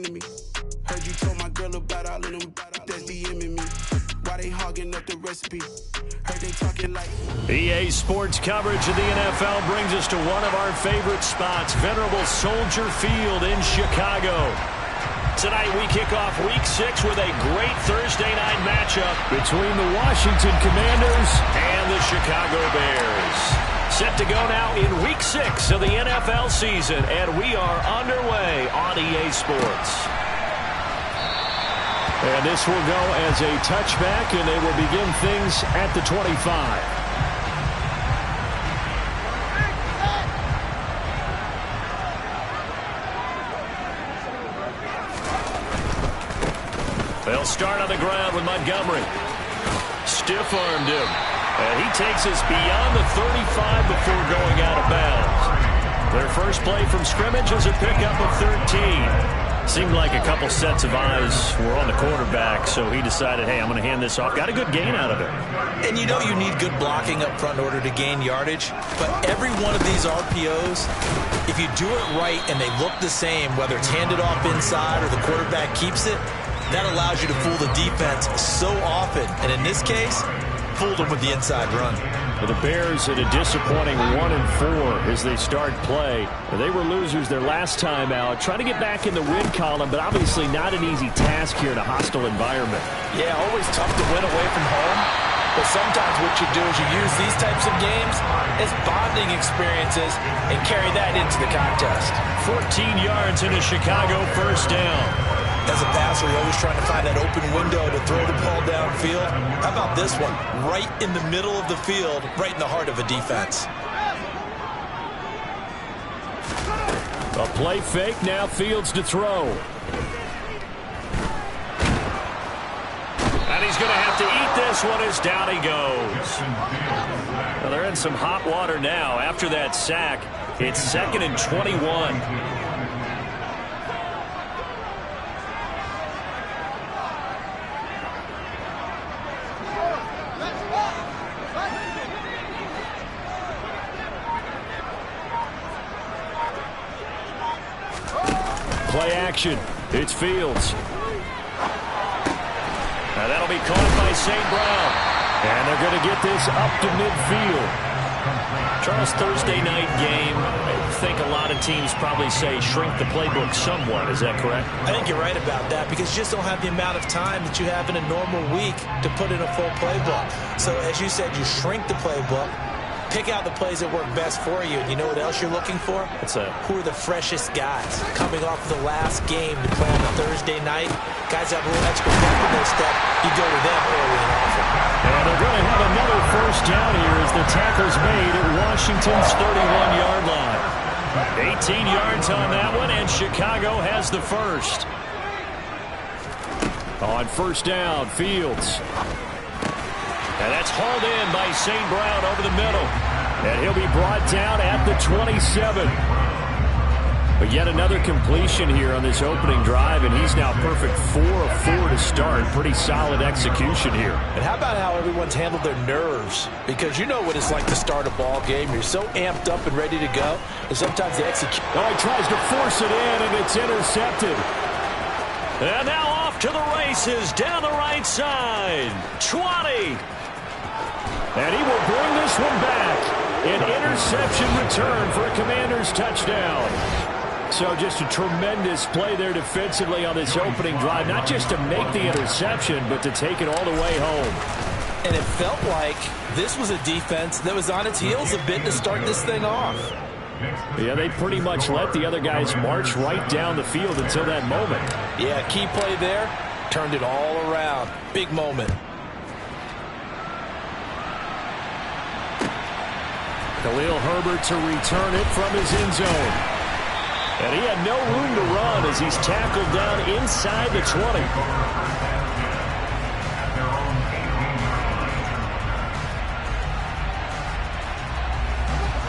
to me. Heard you told my girl about all of them that's DMing me. Why they hogging up the recipe? Heard they talking like EA Sports coverage of the NFL brings us to one of our favorite spots, venerable Soldier Field in Chicago. Tonight we kick off Week 6 with a great Thursday night matchup between the Washington Commanders and the Chicago Bears. Set to go now in Week 6 of the NFL season, and we are underway on EA Sports. And this will go as a touchback, and they will begin things at the 25. They'll start on the ground with Montgomery. Stiff-armed him. And he takes us beyond the 35 before going out of bounds. Their first play from scrimmage is a pickup of 13. Seemed like a couple sets of eyes were on the quarterback, so he decided, hey, I'm going to hand this off. Got a good gain out of it. And you know you need good blocking up front in order to gain yardage. But every one of these RPOs, if you do it right and they look the same, whether it's handed off inside or the quarterback keeps it, that allows you to fool the defense so often. And in this case, fooled them with the inside run. The Bears at a disappointing 1-4 as they start play. They were losers their last time out, trying to get back in the win column, but obviously not an easy task here in a hostile environment. Yeah, always tough to win away from home, but sometimes what you do is you use these types of games as bonding experiences and carry that into the contest. 14 yards in a Chicago first down. As a passer, you're always trying to find that open window to throw the ball downfield. How about this one? Right in the middle of the field, right in the heart of a defense. A play fake, now Fields to throw. And he's going to have to eat this one as down he goes. Well, they're in some hot water now after that sack. It's 2nd and 21. Play action. It's Fields. Now that'll be caught by St. Brown. And they're going to get this up to midfield. Charles, Thursday night game, I think a lot of teams probably say shrink the playbook somewhat. Is that correct? I think you're right about that because you just don't have the amount of time that you have in a normal week to put in a full playbook. So as you said, you shrink the playbook. Pick out the plays that work best for you. And you know what else you're looking for? What's that? Who are the freshest guys? Coming off of the last game to play on a Thursday night, guys have a little extra pep in their step. You go to them early and often. And they're going to have another first down here as the tackle's made at Washington's 31-yard line. 18 yards on that one, and Chicago has the first. On first down, Fields. And that's hauled in by St. Brown over the middle. And he'll be brought down at the 27. But yet another completion here on this opening drive, and he's now perfect 4 of 4 to start. Pretty solid execution here. And how about how everyone's handled their nerves? Because you know what it's like to start a ball game. You're so amped up and ready to go, and sometimes the execution. Oh, he tries to force it in, and it's intercepted. And now off to the races down the right side. 20. And he will bring this one back. An interception return for a Commanders touchdown. So just a tremendous play there defensively on this opening drive. Not just to make the interception, but to take it all the way home. And it felt like this was a defense that was on its heels a bit to start this thing off. Yeah, they pretty much let the other guys march right down the field until that moment. Yeah, key play there. Turned it all around. Big moment. Khalil Herbert to return it from his end zone. And he had no room to run as he's tackled down inside the 20.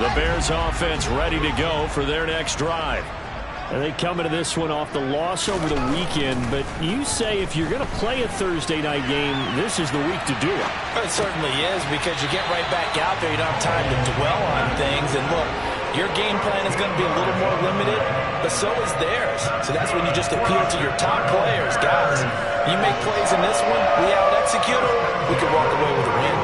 The Bears offense ready to go for their next drive. And they come into this one off the loss over the weekend. But you say if you're going to play a Thursday night game, this is the week to do it. It certainly is, because you get right back out there. You don't have time to dwell on things. And look, Your game plan is going to be a little more limited, but so is theirs. So that's when you just appeal to your top players. Guys, you make plays in this one, we out-execute them, we can walk away with a win.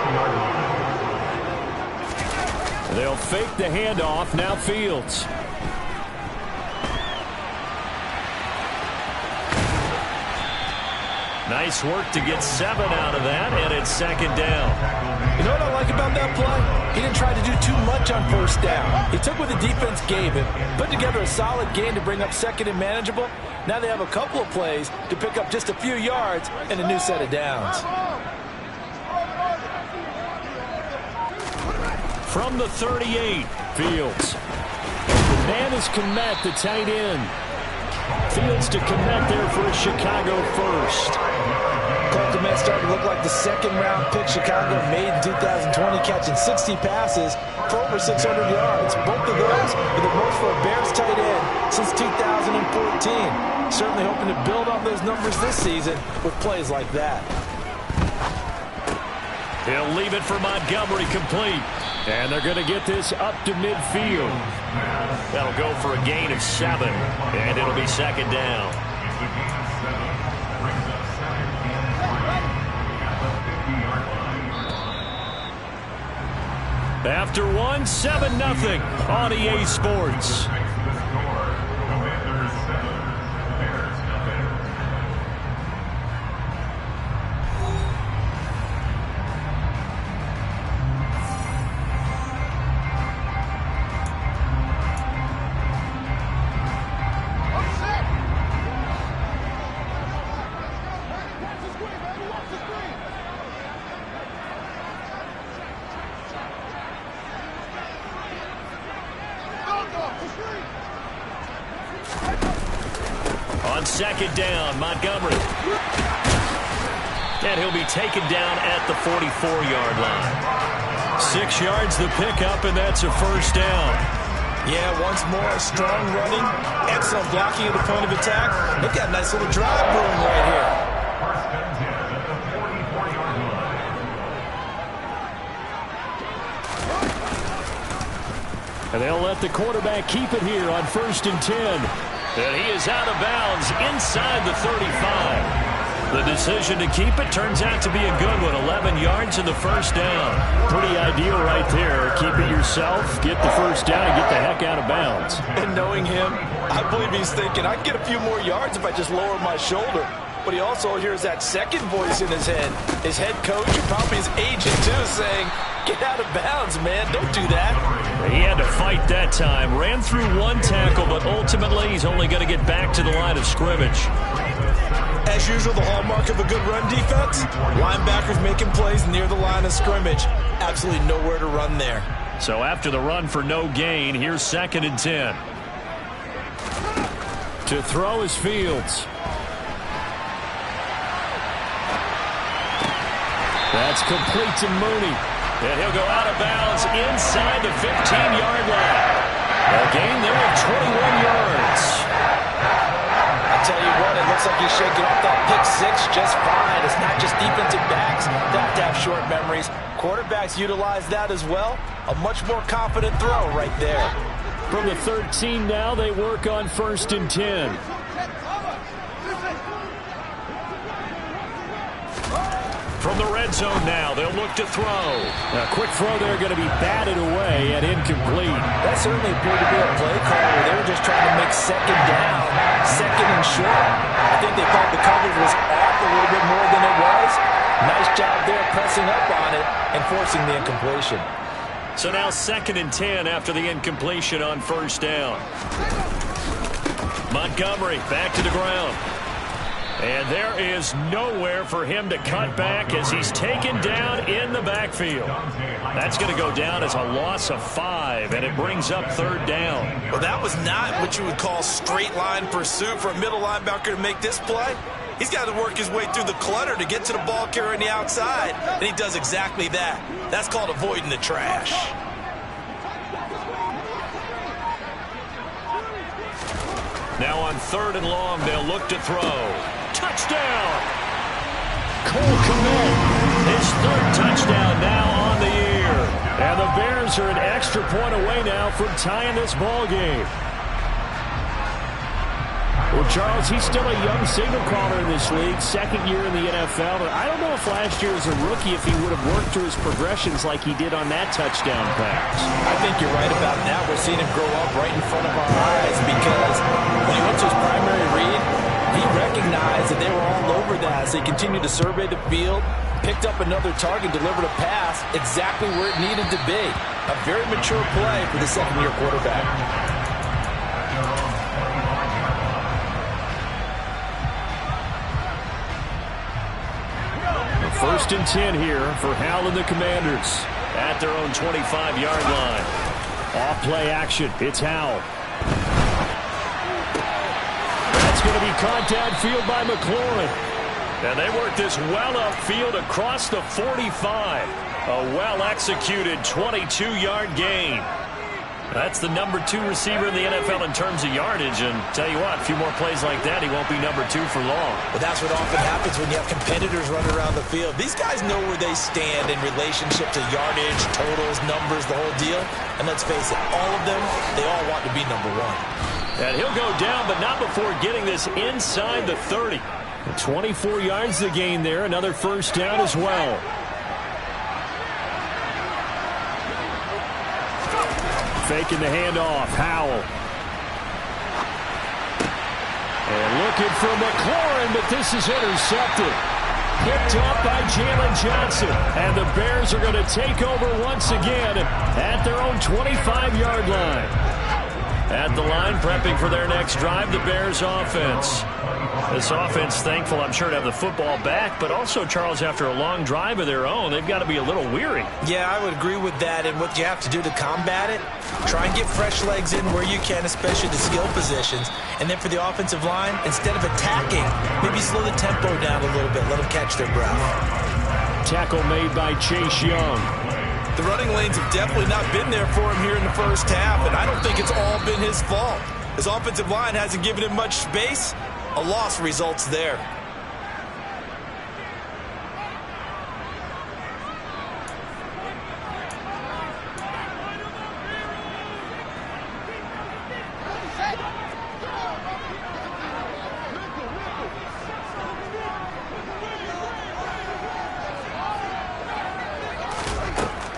They'll fake the handoff. Now Fields. Nice work to get 7 out of that, and it's second down. You know what I like about that play? He didn't try to do too much on first down. He took what the defense gave him, put together a solid game to bring up second and manageable. Now they have a couple of plays to pick up just a few yards and a new set of downs. From the 38, Fields. The man is Kmet, the tight end. Fields to Kmet there for a Chicago first. Cole Kmet started to look like the second-round pick Chicago made in 2020, catching 60 passes for over 600 yards. Both of those are the most for a Bears tight end since 2014. Certainly hoping to build on those numbers this season with plays like that. He'll leave it for Montgomery complete. And they're going to get this up to midfield. That'll go for a gain of 7. And it'll be second down. After 1, 7-0 on EA Sports. On second down, Montgomery. And he'll be taken down at the 44-yard line. 6 yards the pickup, and that's a first down. Yeah, once more, strong running, excellent blocking at the point of attack. They've got a nice little drive brewing right here. And they'll let the quarterback keep it here on 1st and 10. And he is out of bounds inside the 35. The decision to keep it turns out to be a good one. 11 yards in the first down. Pretty ideal right there. Keep it yourself, get the first down, and get the heck out of bounds. And knowing him, I believe he's thinking, I can get a few more yards if I just lower my shoulder. But he also hears that second voice in his head. His head coach and probably his agent, too, saying, get out of bounds, man. Don't do that. He had to fight that time. Ran through 1 tackle, but ultimately he's only going to get back to the line of scrimmage. As usual, the hallmark of a good run defense, linebackers making plays near the line of scrimmage. Absolutely nowhere to run there. So after the run for no gain, here's 2nd and 10. To throw is Fields. That's complete to Mooney. And he'll go out of bounds inside the 15-yard line. A gain there of 21 yards. I tell you what, it looks like he's shaking off that pick 6 just fine. It's not just defensive backs that have to have short memories. Quarterbacks utilize that as well. A much more confident throw right there. From the 13 now, they work on 1st and 10. From the red zone now, they'll look to throw. A quick throw there going to be batted away and incomplete. That certainly appeared to be a play call where they were just trying to make second down, second and short. I think they thought the coverage was off a little bit more than it was. Nice job there pressing up on it and forcing the incompletion. So now 2nd and 10 after the incompletion on 1st down. Montgomery back to the ground. And there is nowhere for him to cut back as he's taken down in the backfield. That's going to go down as a loss of 5, and it brings up 3rd down. Well, that was not what you would call straight line pursuit for a middle linebacker to make this play. He's got to work his way through the clutter to get to the ball carrier on the outside, and he does exactly that. That's called avoiding the trash. Now on 3rd and long, they'll look to throw. Touchdown! Cole Kmet, his 3rd touchdown now on the year. And the Bears are an extra point away now from tying this ball game. Well, Charles, he's still a young signal caller in this league, second year in the NFL. But I don't know if last year as a rookie, if he would have worked through his progressions like he did on that touchdown pass. I think you're right about that. We're seeing him grow up right in front of our eyes because when he went to his primary read, he recognized that they were all over that as they continued to survey the field, picked up another target, delivered a pass exactly where it needed to be. A very mature play for the second-year quarterback. First and 10 here for Howell and the Commanders at their own 25-yard line. Off-play action. It's Howell. That's going to be caught downfield by McLaurin. And they work this well upfield across the 45. A well-executed 22-yard gain. That's the number 2 receiver in the NFL in terms of yardage. And tell you what, a few more plays like that, he won't be number 2 for long. But that's what often happens when you have competitors running around the field. These guys know where they stand in relationship to yardage, totals, numbers, the whole deal. And let's face it, all of them, they all want to be number 1. And he'll go down, but not before getting this inside the 30. 24 yards to gain there. Another first down as well. Faking the handoff. Howell. And looking for McLaurin, but this is intercepted. Picked up by Jalen Johnson. And the Bears are going to take over once again at their own 25-yard line. At the line, prepping for their next drive, the Bears offense. This offense, thankful, I'm sure, to have the football back, but also, Charles, after a long drive of their own, they've got to be a little weary. Yeah, I would agree with that, and what you have to do to combat it, try and get fresh legs in where you can, especially the skill positions, and then for the offensive line, instead of attacking, maybe slow the tempo down a little bit, let them catch their breath. Tackle made by Chase Young. The running lanes have definitely not been there for him here in the first half, and I don't think it's all been his fault. His offensive line hasn't given him much space. A loss results there.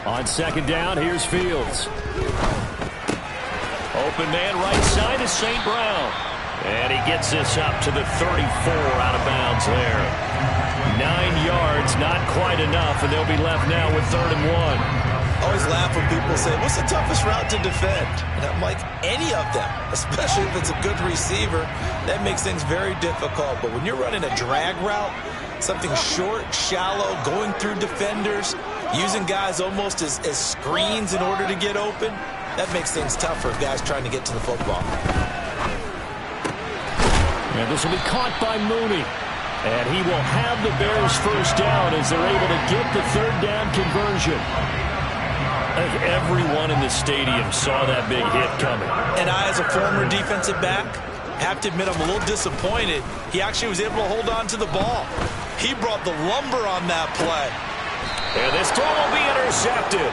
On second down, here's Fields. Open man right side is St. Brown. And he gets this up to the 34 out of bounds there. 9 yards, not quite enough, and they'll be left now with 3rd and 1. I always laugh when people say, what's the toughest route to defend? And I'm like, any of them, especially if it's a good receiver. That makes things very difficult. But when you're running a drag route, something short, shallow, going through defenders, using guys almost as screens in order to get open, that makes things tough for guys trying to get to the football. And this will be caught by Mooney. And he will have the Bears first down as they're able to get the 3rd down conversion. I think everyone in the stadium saw that big hit coming. And I, as a former defensive back, have to admit I'm a little disappointed. He actually was able to hold on to the ball. He brought the lumber on that play. And this throw will be intercepted.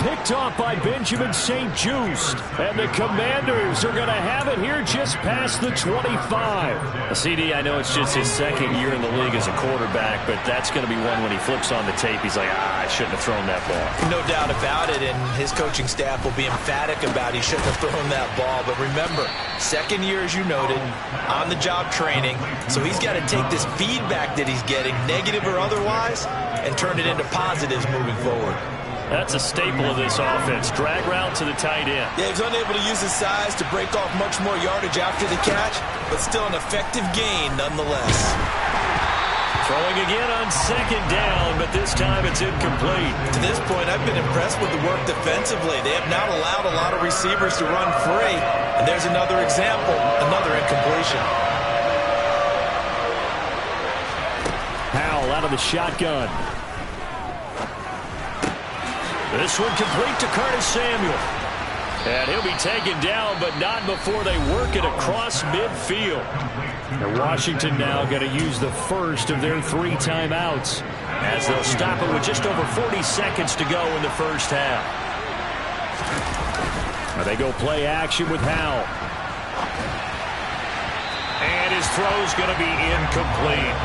Picked off by Benjamin St-Juste. And the Commanders are going to have it here just past the 25. CD, I know it's just his 2nd year in the league as a quarterback, but that's going to be one when he flips on the tape, he's like, I shouldn't have thrown that ball. No doubt about it, and his coaching staff will be emphatic about he shouldn't have thrown that ball. But remember, 2nd year, as you noted, on-the-job training, so he's got to take this feedback that he's getting, negative or otherwise, and turn it into positives moving forward. That's a staple of this offense. Drag route to the tight end. Yeah, he's unable to use his size to break off much more yardage after the catch, but still an effective gain nonetheless. Throwing again on 2nd down, but this time it's incomplete. To this point, I've been impressed with the work defensively. They have not allowed a lot of receivers to run free, and there's another example, another incompletion. Howell out of the shotgun. This one complete to Curtis Samuel. And he'll be taken down, but not before they work it across midfield. And Washington now going to use the first of their 3 timeouts as they'll stop it with just over 40 seconds to go in the first half. Now they go play action with Howell. And his throw's going to be incomplete.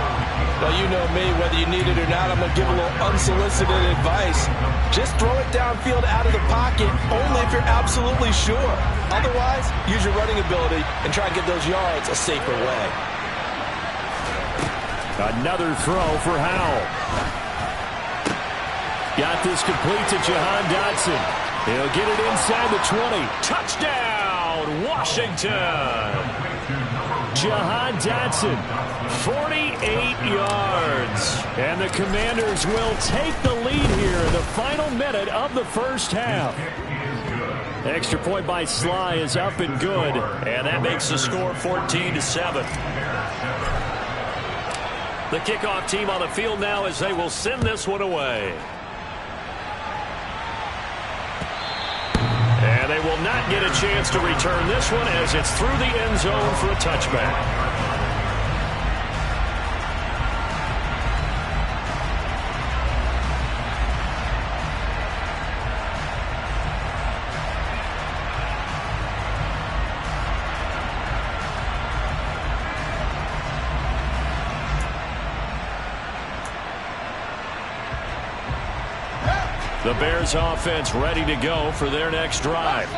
Well, you know me, whether you need it or not, I'm going to give a little unsolicited advice. Just throw it downfield out of the pocket, only if you're absolutely sure. Otherwise, use your running ability and try and get those yards a safer way. Another throw for Howell. Got this complete to Jahan Dotson. He'll get it inside the 20. Touchdown, Washington! Jahan Dotson, 48 yards. And the Commanders will take the lead here in the final minute of the first half. Extra point by Sly is up and good. And that makes the score 14-7. The kickoff team on the field now as they will send this one away. And they will not get a chance to return this one as it's through the end zone for a touchback. The Bears offense ready to go for their next drive.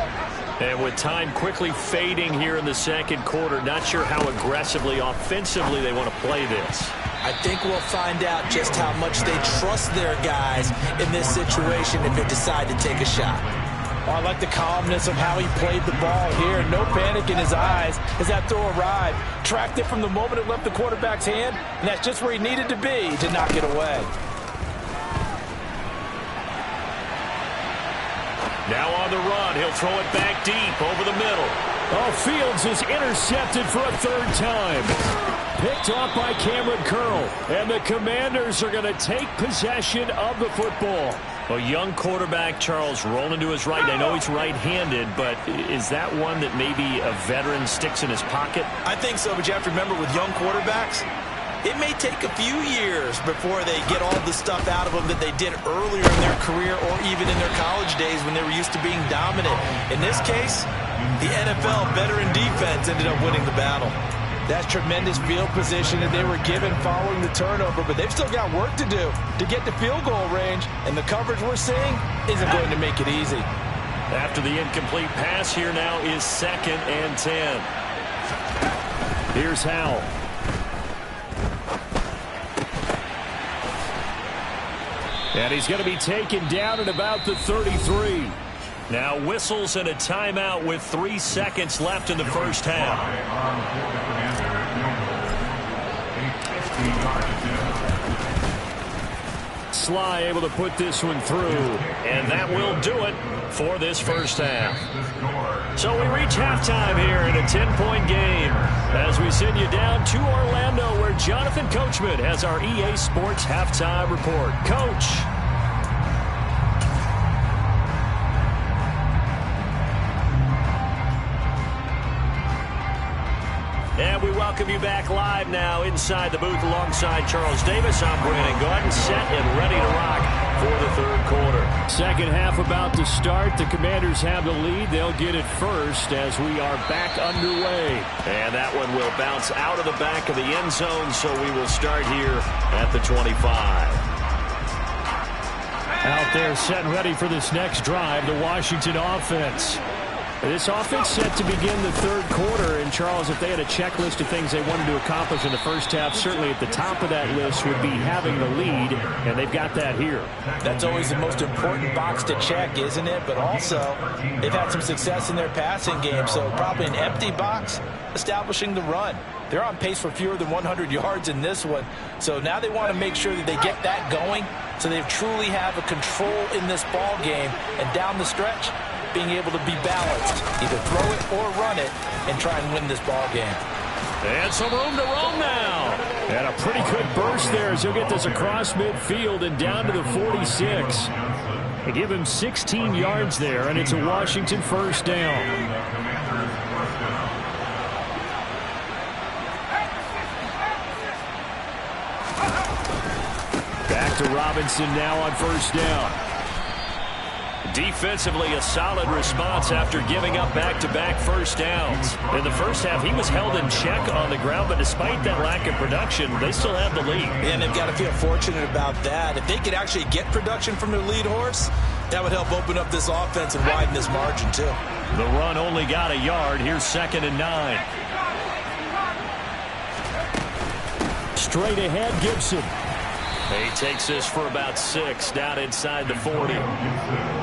And with time quickly fading here in the second quarter, not sure how aggressively, offensively they want to play this. I think we'll find out just how much they trust their guys in this situation if they decide to take a shot. Oh, I like the calmness of how he played the ball here. No panic in his eyes as that throw arrived. Tracked it from the moment it left the quarterback's hand, and that's just where he needed to be to knock it away. Now on the run, he'll throw it back deep over the middle. Oh, Fields is intercepted for a 3rd time. Picked off by Cameron Curl. And the Commanders are going to take possession of the football. A young quarterback, Charles, rolling to his right. I know he's right-handed, but is that one that maybe a veteran sticks in his pocket? I think so, but you have to remember with young quarterbacks, it may take a few years before they get all the stuff out of them that they did earlier in their career or even in their college days when they were used to being dominant. In this case, the NFL veteran defense ended up winning the battle. That's tremendous field position that they were given following the turnover, but they've still got work to do to get the field goal range, and the coverage we're seeing isn't going to make it easy. After the incomplete pass, here now is 2nd and 10. Here's Howell. And he's going to be taken down at about the 33. Now whistles and a timeout with 3 seconds left in the first half. Sly able to put this one through. And that will do it for this first half. So we reach halftime here in a 10-point game as we send you down to Orlando where Jonathan Coachman has our EA Sports halftime report. Coach. And we welcome you back live now inside the booth alongside Charles Davis. I'm Brandon Gaudin, set and ready to rock for the 3rd quarter. Second half about to start. The Commanders have the lead. They'll get it first as we are back underway. And that one will bounce out of the back of the end zone, so we will start here at the 25. Out there set and ready for this next drive, the Washington offense. This offense set to begin the 3rd quarter. And, Charles, if they had a checklist of things they wanted to accomplish in the first half, certainly at the top of that list would be having the lead, and they've got that here. That's always the most important box to check, isn't it? But also, they've had some success in their passing game, so probably an empty box establishing the run. They're on pace for fewer than 100 yards in this one, so now they want to make sure that they get that going so they truly have a control in this ball game, and down the stretch, being able to be balanced, either throw it or run it, and try and win this ball game. And some room to roam now. And a pretty good burst there as he'll get this across midfield and down to the 46. They give him 16 yards there, and it's a Washington first down. Back to Robinson now on first down. Defensively, a solid response after giving up back-to-back first downs. In the first half, he was held in check on the ground, but despite that lack of production, they still have the lead. And they've got to feel fortunate about that. If they could actually get production from their lead horse, that would help open up this offense and widen this margin, too. The run only got a yard. Here's 2nd and 9. Straight ahead, Gibson. He takes this for about 6 down inside the 40.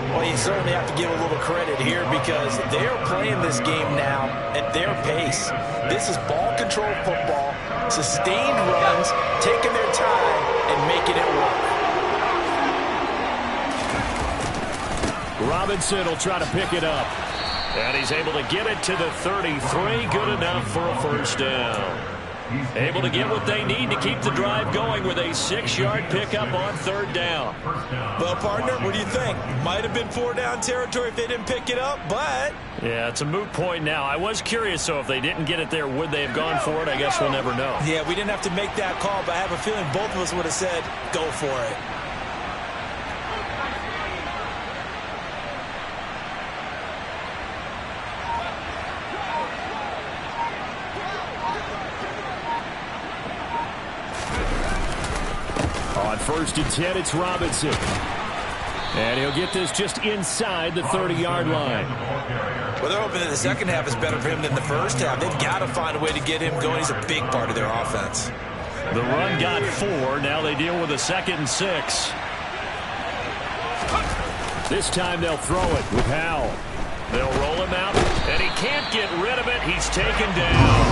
Well, you certainly have to give a little credit here because they're playing this game now at their pace. This is ball control football, sustained runs, taking their time and making it work. Robinson will try to pick it up. And he's able to get it to the 33. Good enough for a first down. Able to get what they need to keep the drive going with a 6-yard pickup on 3rd down. Well, partner, what do you think? Might have been 4-down territory if they didn't pick it up, but... Yeah, it's a moot point now. I was curious, so if they didn't get it there, would they have gone for it? I guess we'll never know. Yeah, we didn't have to make that call, but I have a feeling both of us would have said, go for it. On 1st and 10, it's Robinson. And he'll get this just inside the 30-yard line. Well, they're hoping that the second half is better for him than the first half. They've got to find a way to get him going. He's a big part of their offense. The run got 4. Now they deal with a 2nd and 6. This time they'll throw it with Howell. They'll roll him out, and he can't get rid of it. He's taken down.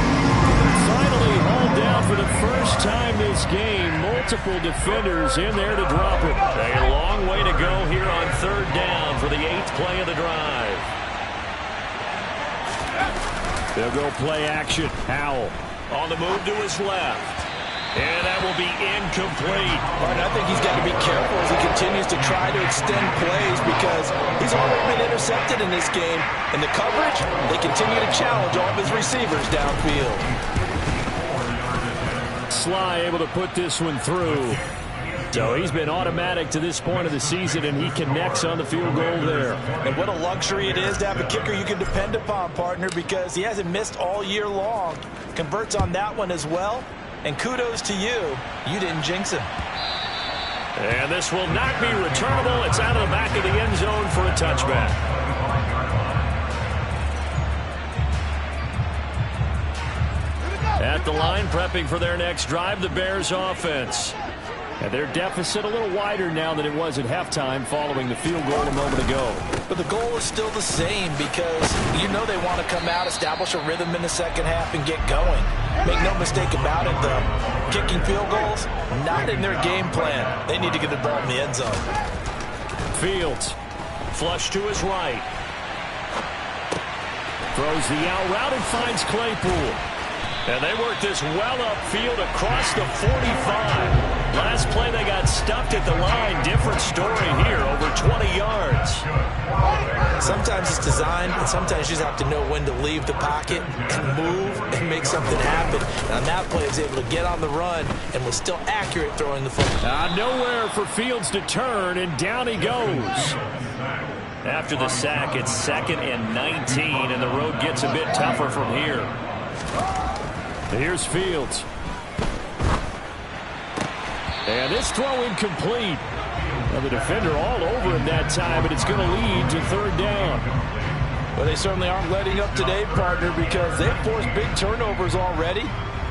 Finally hauled down for the first time this game. Multiple defenders in there to drop it. A long way to go here on 3rd down for the 8th play of the drive. They'll go play action. Howell on the move to his left. And that will be incomplete. Martin, I think he's got to be careful as he continues to try to extend plays because he's already been intercepted in this game. And the coverage, they continue to challenge all of his receivers downfield. Sly able to put this one through. So he's been automatic to this point of the season, and he connects on the field goal there. And what a luxury it is to have a kicker you can depend upon, partner, because he hasn't missed all year long. Converts on that one as well. And kudos to you. You didn't jinx him. And this will not be returnable. It's out of the back of the end zone for a touchback. At the line, prepping for their next drive, the Bears offense. And their deficit a little wider now than it was at halftime following the field goal a moment ago. But the goal is still the same because you know they want to come out, establish a rhythm in the second half, and get going. Make no mistake about it, though. Kicking field goals, not in their game plan. They need to get the ball in the end zone. Fields, flush to his right. Throws the out route and finds Claypool. And they work this well upfield across the 45. Last play they got stuffed at the line. Different story here, over 20 yards. Sometimes it's designed, and sometimes you just have to know when to leave the pocket and move and make something happen. And on that play, he was able to get on the run and was still accurate throwing the football. Nowhere for Fields to turn, and down he goes. After the sack, it's 2nd and 19, and the road gets a bit tougher from here. Here's Fields. And this throw incomplete. Now the defender all over him that time, but it's going to lead to 3rd down. Well, they certainly aren't letting up today, partner, because they've forced big turnovers already,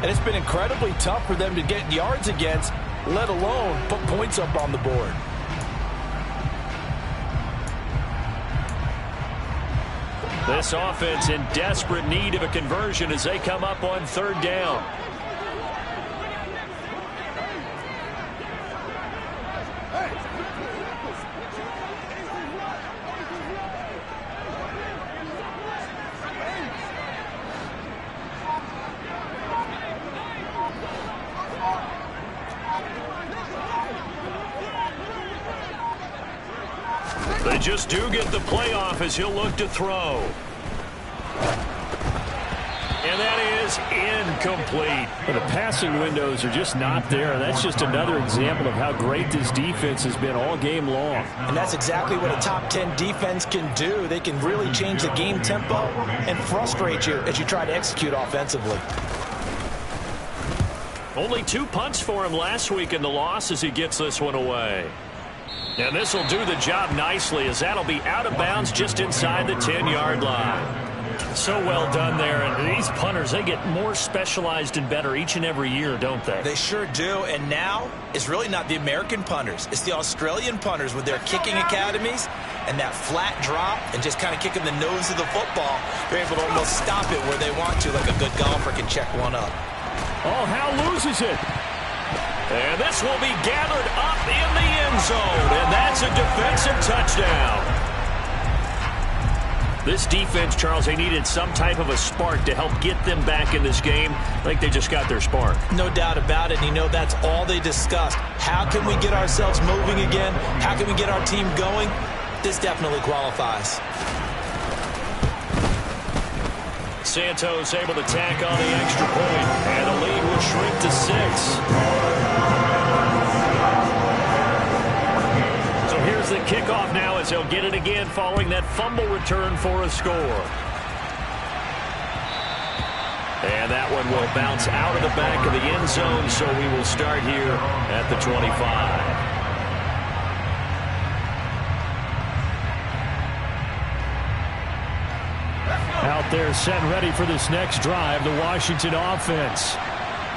and it's been incredibly tough for them to get yards against, let alone put points up on the board. This offense in desperate need of a conversion as they come up on 3rd down. They just do get the playoff as he'll look to throw. And that is incomplete. Well, the passing windows are just not there. That's just another example of how great this defense has been all game long. And that's exactly what a top 10 defense can do. They can really change the game tempo and frustrate you as you try to execute offensively. Only 2 punts for him last week in the loss as he gets this one away. And this will do the job nicely as that'll be out of bounds just inside the 10-yard line. So well done there. And these punters, they get more specialized and better each and every year, don't they? They sure do. And now it's really not the American punters. It's the Australian punters with their kicking academies and that flat drop and just kind of kicking the nose of the football. They're able to almost stop it where they want to, like a good golfer can check one up. Oh, Hal loses it. And this will be gathered up in the end zone. And that's a defensive touchdown. This defense, Charles, they needed some type of a spark to help get them back in this game. I think they just got their spark. No doubt about it. And, you know, that's all they discussed. How can we get ourselves moving again? How can we get our team going? This definitely qualifies. Santos able to tack on the extra point, and the lead will shrink to 6. So here's the kickoff now as they'll get it again following that fumble return for a score. And that one will bounce out of the back of the end zone, so we will start here at the 25. Out there set and ready for this next drive, the Washington offense.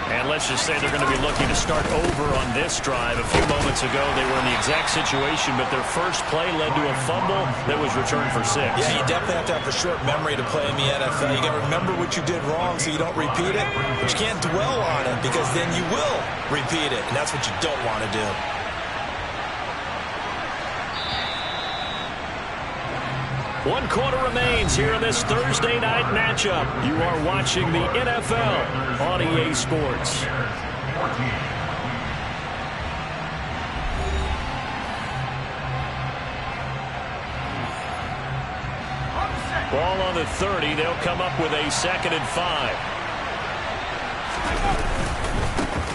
And let's just say they're going to be looking to start over on this drive. A few moments ago, they were in the exact situation, but their first play led to a fumble that was returned for 6. Yeah, you definitely have to have a short memory to play in the NFL. You got to remember what you did wrong so you don't repeat it, but you can't dwell on it because then you will repeat it, and that's what you don't want to do. One quarter remains here in this Thursday night matchup. You are watching the NFL on EA Sports. Ball on the 30. They'll come up with a 2nd and 5.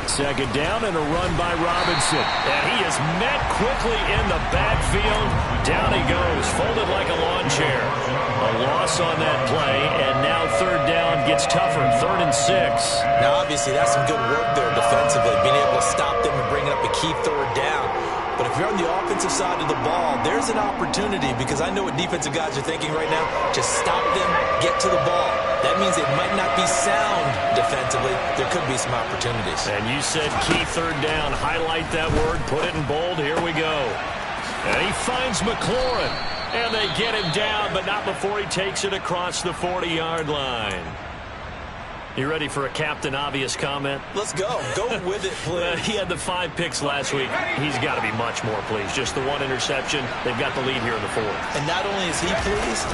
Second down and a run by Robinson. And he is met quickly in the backfield. Down he goes, folded like a lawn chair. A loss on that play, and now 3rd down gets tougher, 3rd and 6. Now, obviously, that's some good work there defensively, being able to stop them and bringing up a key 3rd down. But if you're on the offensive side of the ball, there's an opportunity because I know what defensive guys are thinking right now. Just stop them, get to the ball. That means it might not be sound defensively. There could be some opportunities. And you said key 3rd down. Highlight that word. Put it in bold. Here we go. And he finds McLaurin. And they get him down, but not before he takes it across the 40-yard line. You ready for a Captain Obvious comment? Let's go. Go with it, please. He had the 5 picks last week. He's got to be much more pleased. Just the 1 interception. They've got the lead here in the 4th. And not only is he pleased,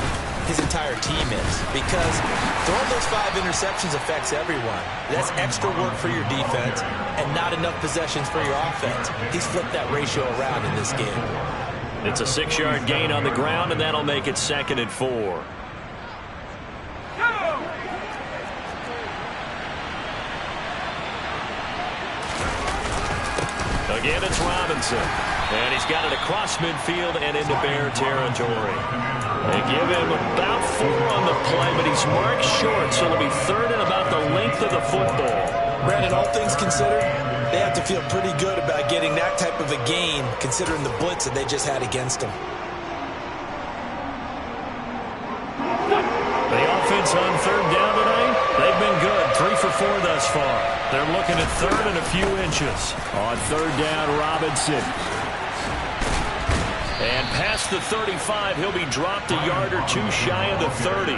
his entire team is. Because throwing those 5 interceptions affects everyone. That's extra work for your defense and not enough possessions for your offense. He's flipped that ratio around in this game. It's a 6-yard gain on the ground, and that'll make it 2nd and 4. Again, it's Robinson. And he's got it across midfield and into Bear territory. They give him about 4 on the play, but he's marked short, so it'll be 3rd and about the length of the football. Brandon, all things considered, they have to feel pretty good about getting that type of a gain, considering the blitz that they just had against them. The offense on 3rd down tonight, they've been good. 3 for 4 thus far. They're looking at 3rd and a few inches. On 3rd down, Robinson. And past the 35, he'll be dropped a yard or 2 shy of the 30.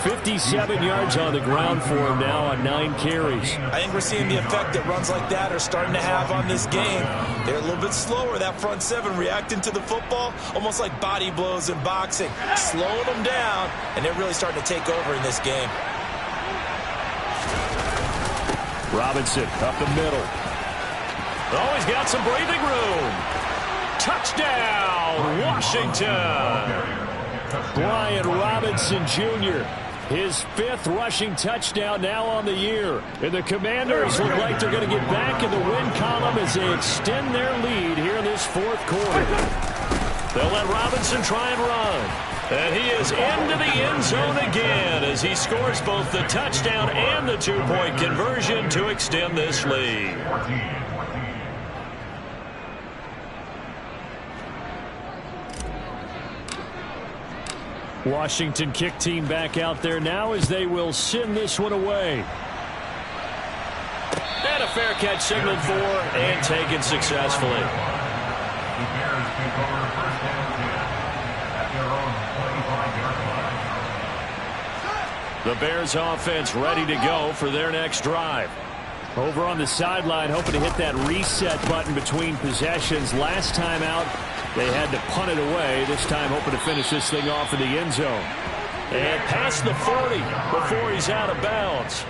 57 yards on the ground for him now on 9 carries. I think we're seeing the effect that runs like that are starting to have on this game. They're a little bit slower, that front 7, reacting to the football, almost like body blows in boxing. Slowing them down, and they're really starting to take over in this game. Robinson up the middle. Oh, he's got some breathing room. Touchdown, Washington! Brian Robinson Jr., his 5th rushing touchdown now on the year. And the Commanders look like they're going to get back in the win column as they extend their lead here in this 4th quarter. They'll let Robinson try and run. And he is into the end zone again as he scores both the touchdown and the 2-point conversion to extend this lead. Washington kick team back out there now as they will send this one away. And a fair catch signaled for and taken successfully. The Bears offense ready to go for their next drive. Over on the sideline, hoping to hit that reset button between possessions. Last time out, they had to punt it away. This time hoping to finish this thing off in the end zone. And past the 40 before he's out of bounds.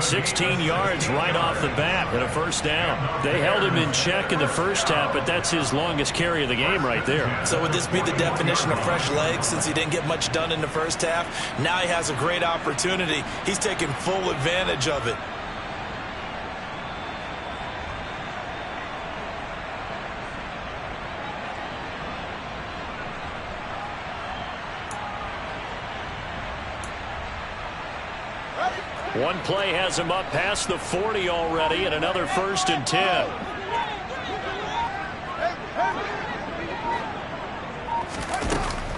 16 yards right off the bat and a first down. They held him in check in the first half, but that's his longest carry of the game right there. So would this be the definition of fresh legs since he didn't get much done in the first half? Now he has a great opportunity. He's taking full advantage of it. One play has him up past the 40 already, and another 1st and 10.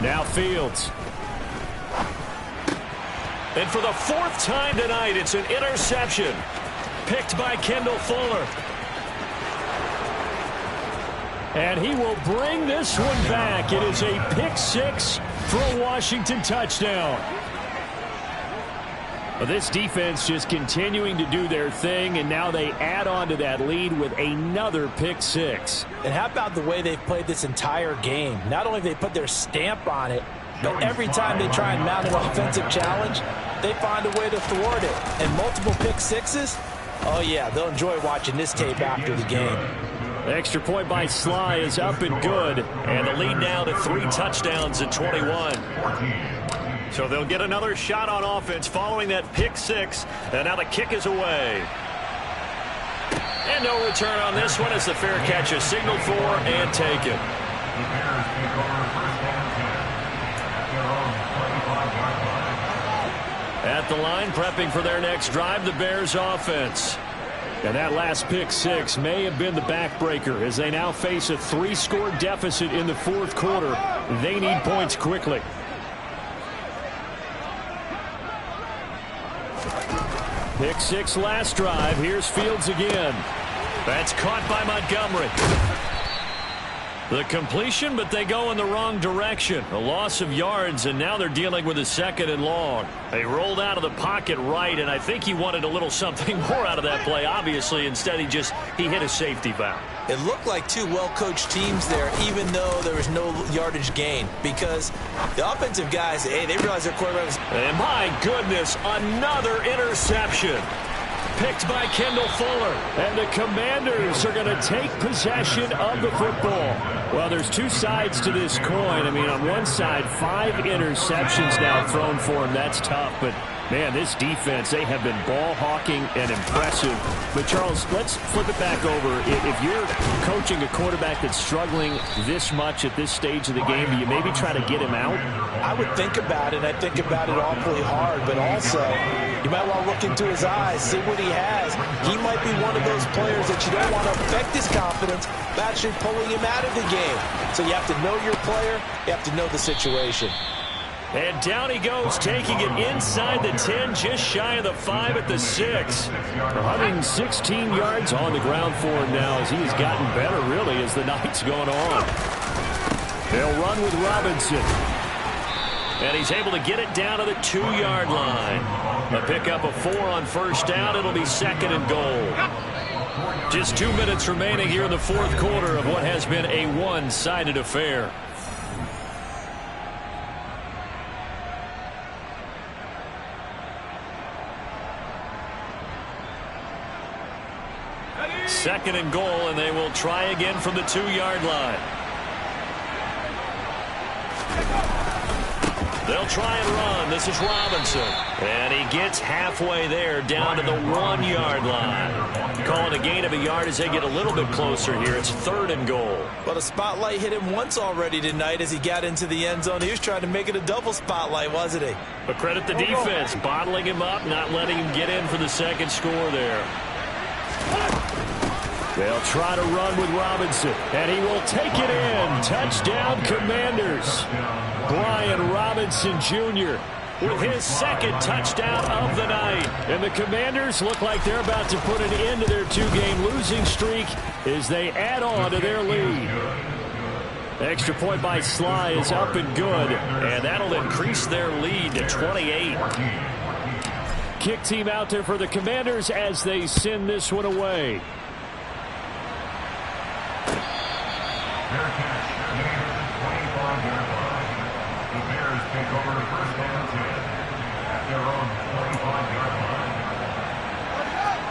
Now Fields. And for the 4th time tonight, it's an interception. Picked by Kendall Fuller. And he will bring this one back. It is a pick 6 for a Washington touchdown. Well, this defense just continuing to do their thing, and now they add on to that lead with another pick 6. And how about the way they've played this entire game? Not only have they put their stamp on it, but every time they try and mount an offensive challenge, they find a way to thwart it. And multiple pick 6s, oh yeah, they'll enjoy watching this tape after the game. The extra point by Sly is up and good, and the lead now to 3 touchdowns at 21. So they'll get another shot on offense following that pick 6, and now the kick is away. And no return on this one as the fair catch is signaled for and taken. At the line, prepping for their next drive, the Bears offense. And that last pick 6 may have been the backbreaker as they now face a 3-score deficit in the 4th quarter. They need points quickly. Pick 6 last drive. Here's Fields again. That's caught by Montgomery. The completion, but they go in the wrong direction. A loss of yards, and now they're dealing with a 2nd and long. They rolled out of the pocket right, and I think he wanted a little something more out of that play, obviously. Instead, he hit a safety valve. It looked like 2 well-coached teams there, even though there was no yardage gain, because the offensive guys, hey, they realize their quarterback was... And my goodness, another interception. Picked by Kendall Fuller. And the Commanders are going to take possession of the football. Well, there's 2 sides to this coin. I mean, on one side, 5 interceptions now thrown for him. That's tough, but man, this defense, they have been ball hawking and impressive. But, Charles, let's flip it back over. If you're coaching a quarterback that's struggling this much at this stage of the game, do you maybe try to get him out? I would think about it. I think about it awfully hard, but also you might want to look into his eyes, see what he has. He might be one of those players that you don't want to affect his confidence by actually pulling him out of the game. So you have to know your player. You have to know the situation. And down he goes, taking it inside the 10, just shy of the 5 at the 6. 116 yards on the ground for him now as he has gotten better, really, as the night's gone on. They'll run with Robinson. And he's able to get it down to the 2-yard line. A pickup of 4 on first down. It'll be 2nd and goal. Just 2 minutes remaining here in the 4th quarter of what has been a one-sided affair. Second and goal, and they will try again from the 2-yard line. They'll try and run. This is Robinson. And he gets halfway there, down to the 1-yard line. Calling a gain of a yard as they get a little bit closer here. It's 3rd and goal. Well, the spotlight hit him once already tonight as he got into the end zone. He was trying to make it a double spotlight, wasn't he? But credit the defense, bottling him up, not letting him get in for the second score there. They'll try to run with Robinson, and he will take it in. Touchdown, Commanders. Brian Robinson Jr. with his 2nd touchdown of the night. And the Commanders look like they're about to put an end to their 2-game losing streak as they add on to their lead. Extra point by Sly is up and good, and that'll increase their lead to 28. Kick team out there for the Commanders as they send this one away.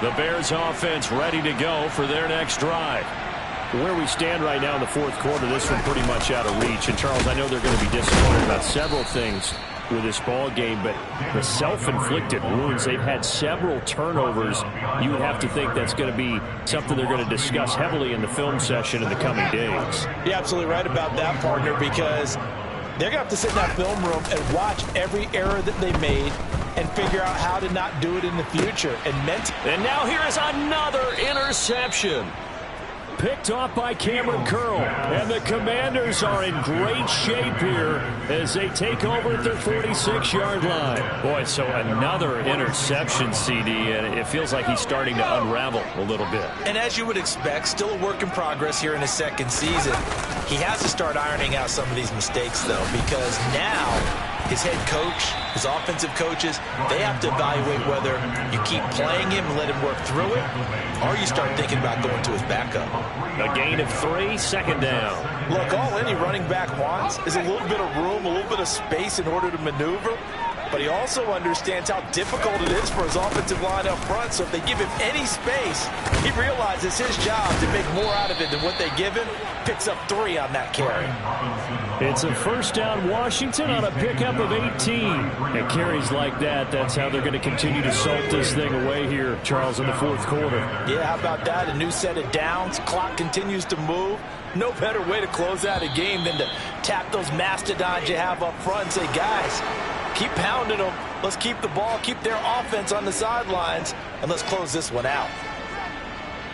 The Bears offense ready to go for their next drive. Where we stand right now in the 4th quarter, this one pretty much out of reach. And, Charles, I know they're going to be disappointed about several things with this ball game, but the self-inflicted wounds, they've had several turnovers. You would have to think that's going to be something they're going to discuss heavily in the film session in the coming days. You're absolutely right about that, partner, because they're going to have to sit in that film room and watch every error that they made and figure out how to not do it in the future. And now here is another interception. Picked off by Cameron Curl. And the Commanders are in great shape here as they take over at their 46-yard line. Boy, so another interception, CD, and it feels like he's starting to unravel a little bit. And as you would expect, still a work in progress here in his 2nd season. He has to start ironing out some of these mistakes, though, because now his head coach, his offensive coaches, they have to evaluate whether you keep playing him and let him work through it, or you start thinking about going to his backup. A gain of 3, 2nd down. Look, all any running back wants is a little bit of room, a little bit of space in order to maneuver. But he also understands how difficult it is for his offensive line up front. So if they give him any space, he realizes his job to make more out of it than what they give him. Picks up 3 on that carry. It's a 1st down Washington on a pickup of 18. And carries like that, that's how they're going to continue to salt this thing away here, Charles, in the 4th quarter. Yeah, how about that? A new set of downs. Clock continues to move. No better way to close out a game than to tap those mastodons you have up front and say, guys, keep pounding them. Let's keep the ball, keep their offense on the sidelines, and let's close this one out.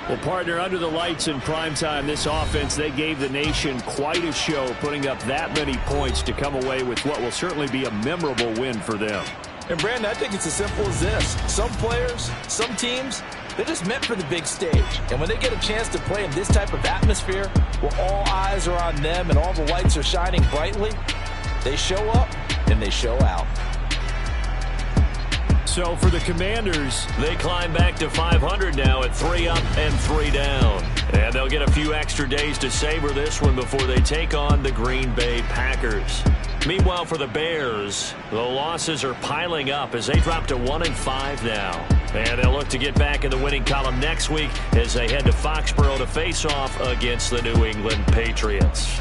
Well, partner, under the lights in primetime, this offense, they gave the nation quite a show, putting up that many points to come away with what will certainly be a memorable win for them. And, Brandon, I think it's as simple as this. Some players, some teams, they're just meant for the big stage. And when they get a chance to play in this type of atmosphere, where all eyes are on them and all the lights are shining brightly, they show up and they show out. So for the Commanders, they climb back to 500 now at 3 up and 3 down. And they'll get a few extra days to savor this one before they take on the Green Bay Packers. Meanwhile, for the Bears, the losses are piling up as they drop to 1-5 now. And they'll look to get back in the winning column next week as they head to Foxborough to face off against the New England Patriots.